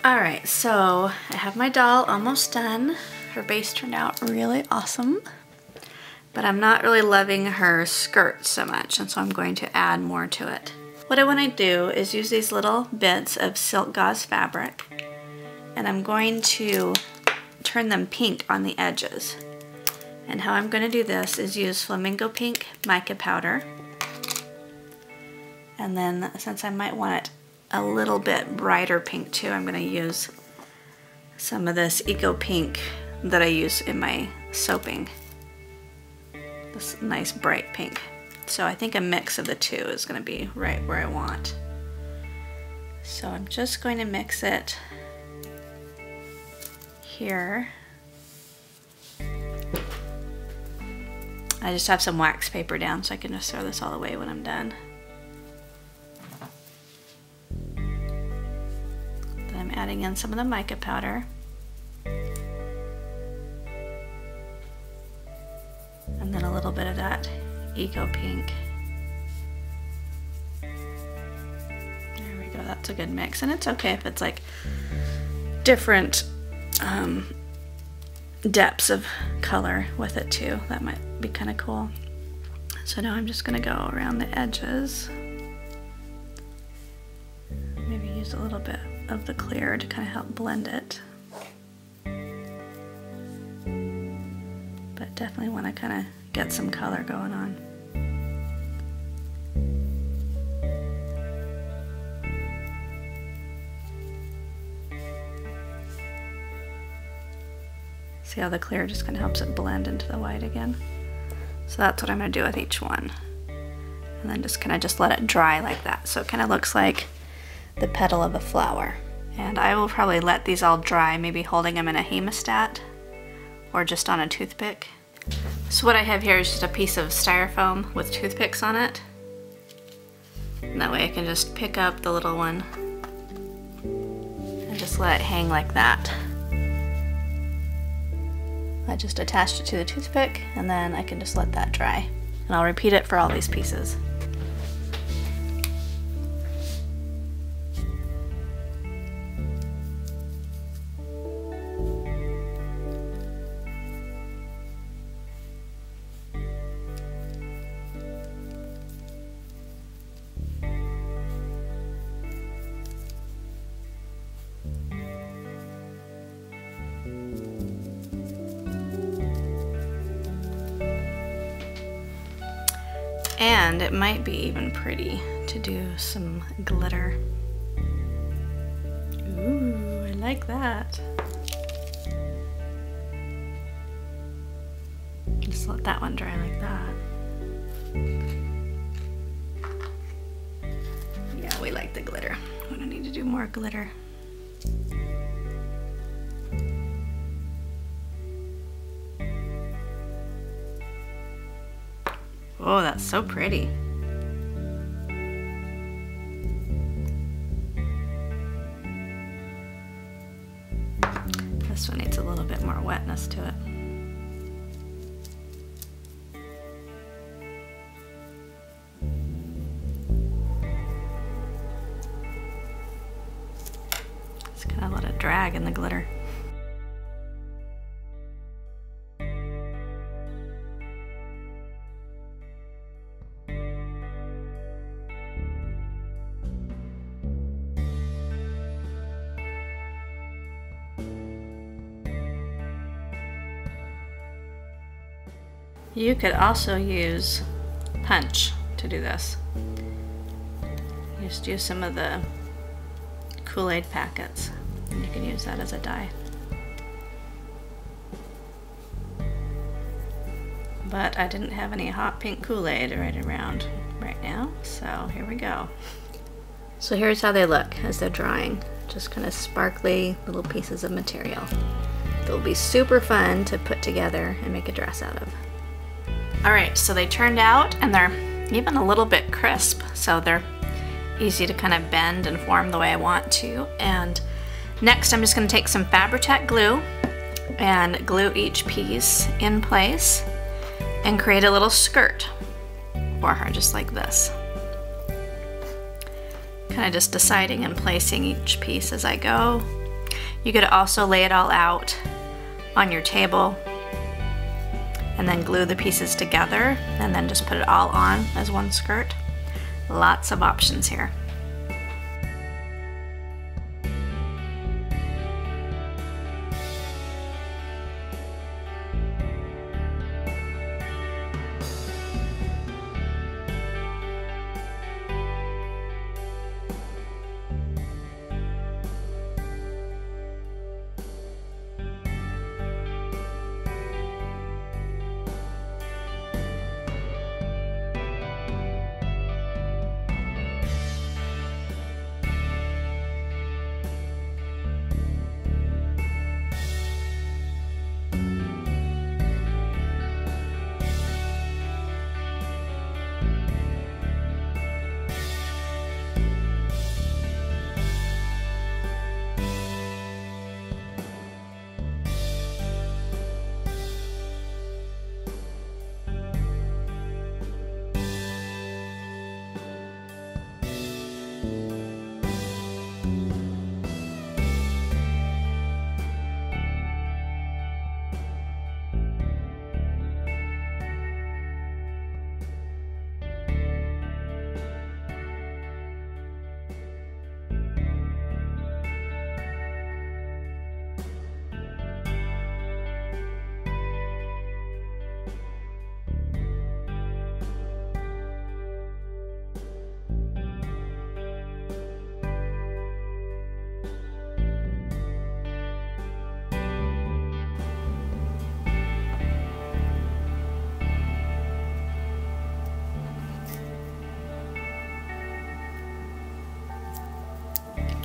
Alright, so I have my doll almost done. Her base turned out really awesome, but I'm not really loving her skirt so much, and so I'm going to add more to it. What I want to do is use these little bits of silk gauze fabric, and I'm going to turn them pink on the edges. And how I'm going to do this is use flamingo pink mica powder, and then since I might want it a little bit brighter pink too, I'm going to use some of this eco pink that I use in my soaping. This nice bright pink. So I think a mix of the two is going to be right where I want. So I'm just going to mix it here. I just have some wax paper down so I can just throw this all away when I'm done. Then I'm adding in some of the mica powder. And then a little bit of that eco pink. There we go, that's a good mix. And it's okay if it's like different depths of color with it too. That might be kind of cool. So now I'm just going to go around the edges. Maybe use a little bit of the clear to kind of help blend it. But definitely want to kind of get some color going on. See how the clear just kind of helps it blend into the white again? So that's what I'm going to do with each one. And then just kind of just let it dry like that. So it kind of looks like the petal of a flower. And I will probably let these all dry, maybe holding them in a hemostat or just on a toothpick. So what I have here is just a piece of styrofoam with toothpicks on it. And that way I can just pick up the little one and just let it hang like that. I just attached it to the toothpick and then I can just let that dry. And I'll repeat it for all these pieces. And it might be even pretty to do some glitter. Ooh, I like that. Just let that one dry like that. Yeah, we like the glitter. We don't need to do more glitter. Oh, that's so pretty. This one needs a little bit more wetness to it. Just kind of let it drag in the glitter. You could also use punch to do this. Just use some of the Kool-Aid packets, and you can use that as a dye. But I didn't have any hot pink Kool-Aid right around right now, so here we go. So here's how they look as they're drying. Just kind of sparkly little pieces of material. They'll be super fun to put together and make a dress out of. Alright, so they turned out and they're even a little bit crisp, so they're easy to kind of bend and form the way I want to. And next I'm just going to take some Fabri-Tac glue and glue each piece in place and create a little skirt for her, just like this. Kind of just deciding and placing each piece as I go. You could also lay it all out on your table and then glue the pieces together and then just put it all on as one skirt. Lots of options here.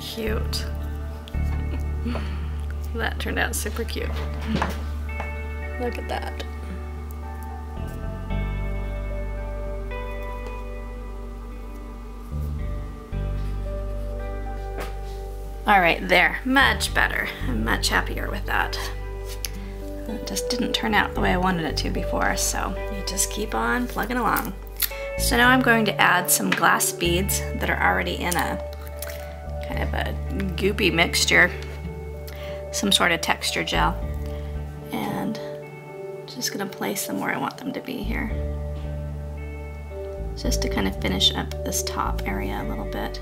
Cute. That turned out super cute. Look at that. All right, there, much better. I'm much happier with that. It just didn't turn out the way I wanted it to before, so you just keep on plugging along. So now I'm going to add some glass beads that are already in a kind of a goopy mixture, some sort of texture gel, and just gonna place them where I want them to be here, just to kind of finish up this top area a little bit.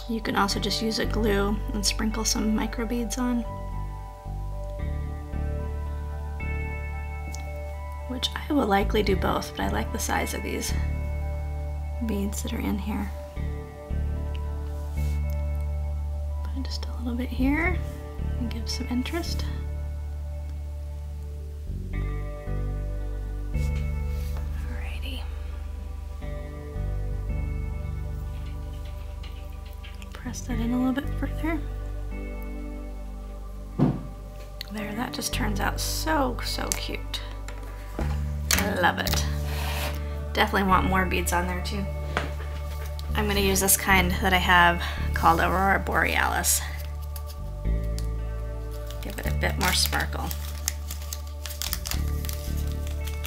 You can also just use a glue and sprinkle some microbeads on, which I will likely do both, but I like the size of these beads that are in here. Put just a little bit here and give some interest. Alrighty. Press that in a little bit further. There, that just turns out so cute. I love it. Definitely want more beads on there too. I'm going to use this kind that I have called Aurora Borealis. Give it a bit more sparkle.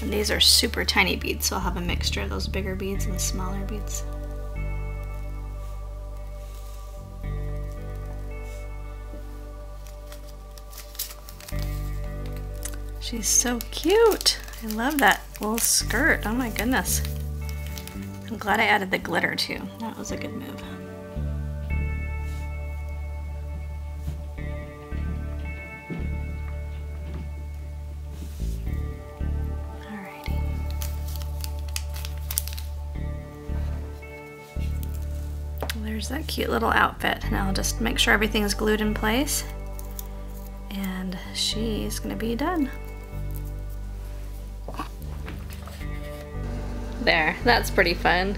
And these are super tiny beads, so I'll have a mixture of those bigger beads and the smaller beads. She's so cute. I love that little skirt. Oh my goodness. I'm glad I added the glitter too. That was a good move. Alrighty. There's that cute little outfit. Now I'll just make sure everything is glued in place. And she's gonna be done. There, that's pretty fun.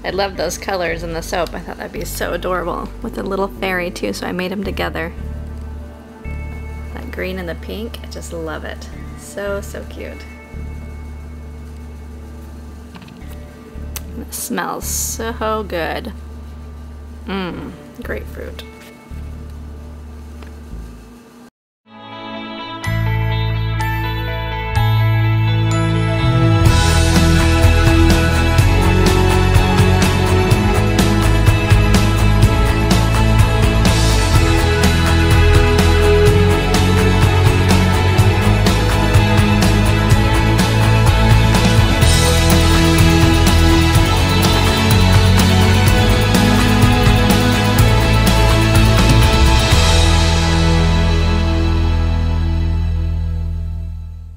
I love those colors in the soap. I thought that'd be so adorable with the little fairy too, so I made them together. That green and the pink, I just love it. So cute. And it smells so good. Grapefruit.